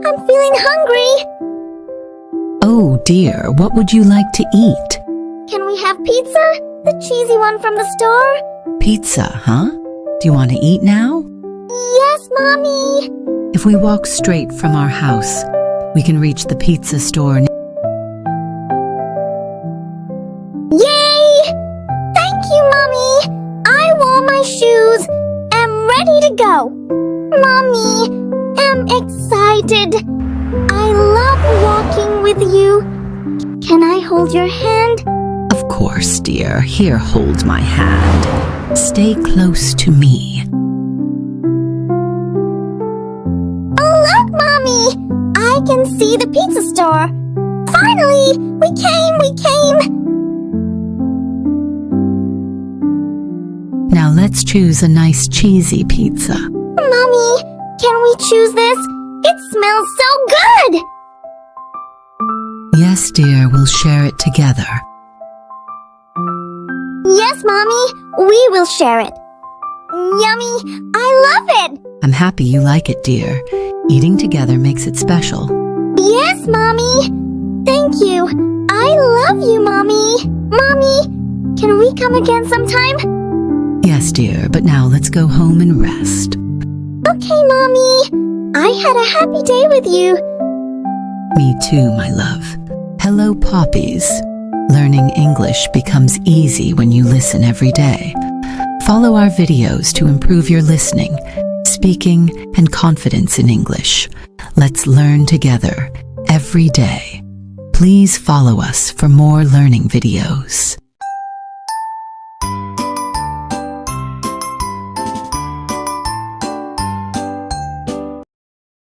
I'm feeling hungry. Oh dear, what would you like to eat? Can we have pizza? The cheesy one from the store? Pizza, huh? Do you want to eat now? Yes, Mommy. If we walk straight from our house, we can reach the pizza store. Yay! Thank you, Mommy. I wore my shoes. I'm ready to go. Mommy, I'm excited. I love walking with you. Can I hold your hand? Of course, dear. Here, hold my hand. Stay close to me. Oh, look, Mommy! I can see the pizza store. Finally! We came! Now let's choose a nice cheesy pizza. Mommy, can we choose this? It smells so good! Yes, dear, we'll share it together. Yes, Mommy, we will share it. Yummy! I love it! I'm happy you like it, dear. Eating together makes it special. Yes, Mommy! Thank you! I love you, Mommy! Mommy, can we come again sometime? Yes, dear, but now let's go home and rest. Okay, Mommy. I had a happy day with you. Me too, my love. Hello, Poppies. Learning English becomes easy when you listen every day. Follow our videos to improve your listening, speaking, and confidence in English. Let's learn together every day. Please follow us for more learning videos.